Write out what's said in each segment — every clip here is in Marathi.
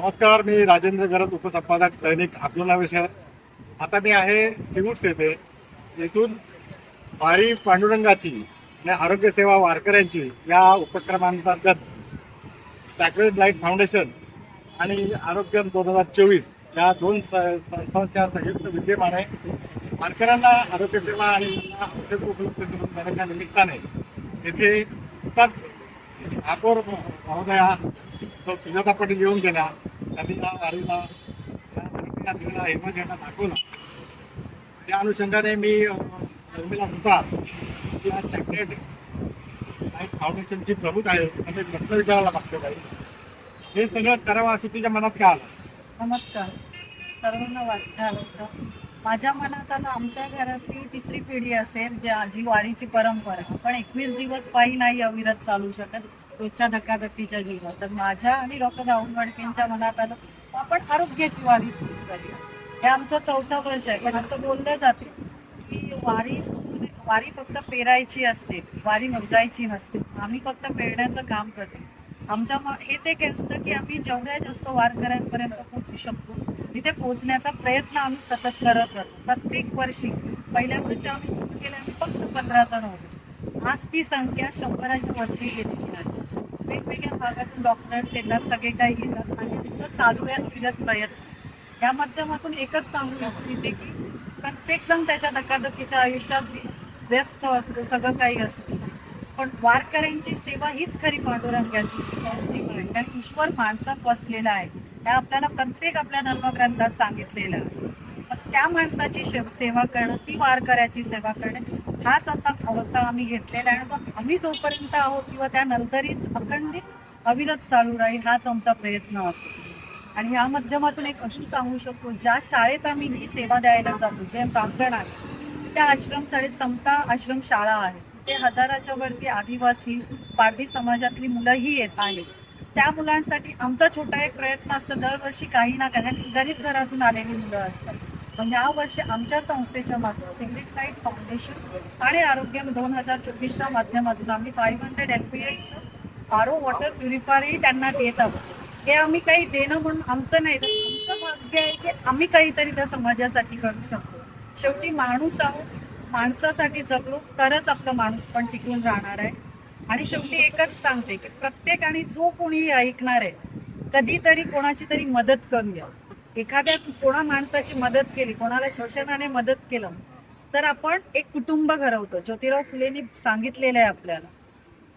नमस्कार, मी राजेंद्र गरत, उपसंपादक दैनिक अब्दुल्ला विषय. आता मी आहे सिवूट्स येथे. येथून वारी पांडुरंगाची आणि आरोग्य सेवा वारकऱ्यांची या उपक्रमांतर्गत सॅक्रेड लाईट फाउंडेशन आणि आरोग्य 2024 या दोन संस्थांच्या संयुक्त विद्यमाने वारकऱ्यांना आरोग्य सेवा आणि औषध उपलब्ध करून देण्याच्या निमित्ताने येथे नुकताच महापौर महोदया सुजाता पाटील येऊन गेल्या. त्यांनी या वारीला दिलेला हिरवा झेंडा दाखवला. त्या अनुषंगाने मी शर्मिला सुतार या सॅक्रेड लाईट फाउंडेशनची प्रमुख आहे आणि प्रश्न विचारायला मागतो काही हे सगळं करावं असं तुझ्या मनात का आलं? नमस्कार सर्वांना. वाटतं माझ्या मनात आलं, आमच्या घरातली तिसरी पिढी असेल जी वारीची परंपरा आपण 21 दिवस पायी नाही अविरत चालू शकत रोजच्या धकाधकीच्या जीवनात. तर माझ्या आणि डॉक्टर राहुल वडकेंच्या मनात आलं आपण आरोग्याची वारी सुरू करूया. हे आमचं 4थं वर्ष आहे. पण असं बोललं जाते की वारी फक्त पेरायची असते, वारी मोजायची नसते. आम्ही फक्त पेरण्याचं काम करतो. आमच्या हेच एक असतं की आम्ही जेवढ्या जास्त वारकऱ्यांपर्यंत पोहोचू शकतो तिथे पोहोचण्याचा प्रयत्न आम्ही सतत करत राहतो. प्रत्येक वर्षी पहिल्या वर्षी आम्ही सुरू केलं आम्ही फक्त 15 जण होतो. आज ती संख्या 100च्या वरती गेलेली आहे. वेगवेगळ्या भागातून डॉक्टर्स येतात, सगळे काही येतात आणि तिचं चालू आहे विगत प्रयत्न. या माध्यमातून एकच सांगू इच्छिते की प्रत्येक जण त्याच्या धकाधकीच्या आयुष्यात व्यस्त असतो, सगळं काही असतं. पण वारकऱ्यांची सेवा हीच खरी पांडुरंगाची सेवा आहे. कारण ईश्वर माणसात वसलेला आहे. त्या आपल्याला प्रत्येक आपल्या धर्मग्रंथात सांगितलेलं आहे. त्या माणसाची सेवा करणं, ती वारकऱ्याची सेवा करणं हाच असा अवस्था आम्ही घेतलेला आहे. आणि आम्ही जोपर्यंत आहोत किंवा त्यानंतरच अखंडित अविरत चालू राहील हाच आमचा प्रयत्न असेल. आणि या माध्यमातून एक अशी सांगू शकतो, ज्या शाळेत आम्ही ही सेवा द्यायला जातो, जे प्रांगण आहे त्या आश्रमशाळेत समता आश्रम शाळा आहे. ते 1000च्या वरती आदिवासी पारधी समाजातली मुलंही येत आहेत. त्या मुलांसाठी आमचा छोटा एक प्रयत्न असतो. दरवर्षी काही ना काही गरीब घरातून आलेली मुलं असतात. पण यावर्षी आमच्या संस्थेच्या माध्यमातून सॅक्रेड लाईट फाउंडेशन आणि आरोग्य 2024च्या माध्यमातून आम्ही 500 LPH RO वॉटर प्युरिफायरही त्यांना देत आहोत. हे आम्ही काही देणं म्हणून आमचं नाही, तर आमचं भाग्य आहे की आम्ही काहीतरी त्या समाजासाठी करू शकतो. शेवटी माणूस आहोत, माणसासाठी जगलो तरच आपलं माणूस पण टिकून राहणार आहे. आणि शेवटी एकच सांगते की प्रत्येकाने जो कोणी ऐकणार आहे कधीतरी कोणाची तरी मदत करूया. एखाद्या कोणा माणसाची मदत केली, कोणाला श्वसनाने मदत केलं तर आपण एक कुटुंब घडवतो. ज्योतिराव फुलेंनी सांगितलेलं आहे आपल्याला,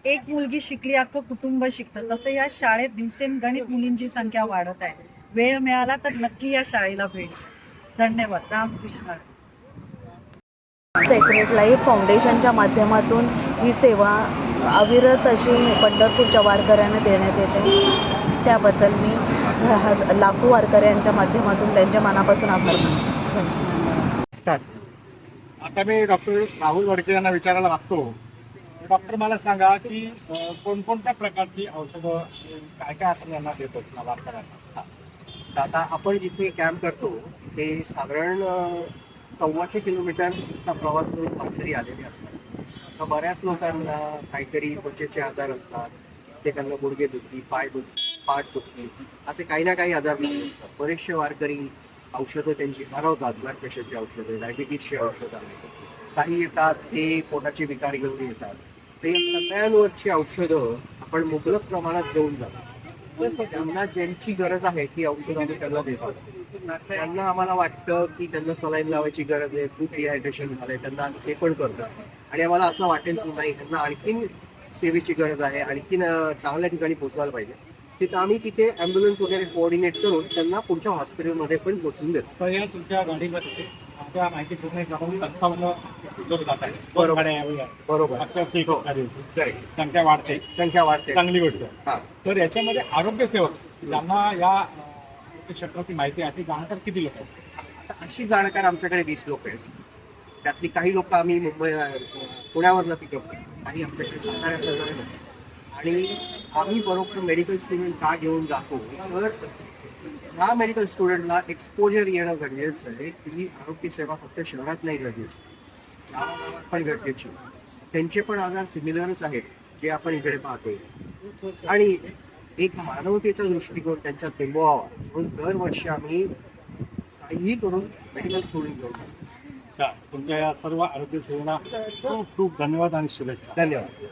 एक मुलगी शिकली अख्खं कुटुंब शिकतं. तसं या शाळेत दिवसेंगणित मुलींची संख्या वाढत आहे. वेळ मिळाला तर नक्की या शाळेला भेट. धन्यवाद. रामकृष्ण. सॅक्रेड लाईट फाउंडेशनच्या माध्यमातून ही सेवा अविरत अशी पंढरपूरच्या वारकऱ्यांना देण्यात येते. त्याबद्दल मी लाखो वारकऱ्यांच्या माध्यमातून त्यांच्या मनापासून आभार मानतो. आता मी डॉक्टर राहुल वडके यांना विचारायला मागतो. डॉक्टर, मला सांगा की कोणकोणत्या प्रकारची औषधं काय काय असं यांना देतो वारकऱ्यांना? आता आपण जिथे कॅम्प करतो ते साधारण 125 किलोमीटरचा प्रवास करून वारकरी आलेले असतात. तर बऱ्याच लोकांना काहीतरी त्वचेचे आजार असतात, प्रत्येकांना गुडघे दुखी, पाठ दुखी असे काही ना काही आजार असतात. बरेचसे वारकरी औषधं त्यांची हरवतात. ब्लड प्रेशरची औषधं, डायबिटीजची औषधं काही येतात, ते पोटाचे विकार घेऊन येतात. ते सगळ्यांवरची औषधं आपण मुबलक प्रमाणात देऊन जातो. त्यांना ज्यांची गरज आहे ती औषधं आम्ही त्यांना देतो. त्यांना आम्हाला वाटतं की त्यांना सलाईन लावायची गरज आहे, खूप डिहायड्रेशन झालंय, त्यांना ते पण करतात. आणि आम्हाला असं वाटेल की नाही, त्यांना आणखीन सेवेची गरज आहे, आणखीन चांगल्या ठिकाणी पोहोचवायला पाहिजे, तिथं आम्ही तिथे ॲम्ब्युलन्स वगैरे कोऑर्डिनेट करून त्यांना पुढच्या हॉस्पिटलमध्ये पण पोहोचून देतो. तर या तुमच्या गाडीमध्ये आमच्या माहिती पूर्ण जाऊन जात आहे. बरोबर. संख्या वाढते, चांगली गोष्ट. हां, तर याच्यामध्ये आरोग्य सेवक ज्यांना या क्षेत्राची माहिती आहे ती जाणकार किती लोक आहेत? अशी जाणकार आमच्याकडे 20 लोक आहेत. त्यातली काही लोक आम्ही पुण्यावरनं पिकअप करतो, काही आमच्याकडे साताऱ्यात. आणि आम्ही बरोबर मेडिकल स्टुडंट का घेऊन जातो, तर ह्या मेडिकल स्टुडंटला एक्सपोजर येणं गरजेचं आहे. की आरोग्य सेवा फक्त शहरात नाही गरजेची, गावागावात पण गरजेची. त्यांचे पण आजार सिमिलरच आहेत जे आपण इकडे पाहतोय. आणि एक मानवतेचा दृष्टिकोन त्यांच्यात बिंबवावा म्हणून दरवर्षी आम्ही काहीही करून मेडिकल स्टोअरिंग घेऊन जातो. तुमच्या या सर्व आरोग्य सेवांना खूप खूप धन्यवाद आणि शुभेच्छा. धन्यवाद.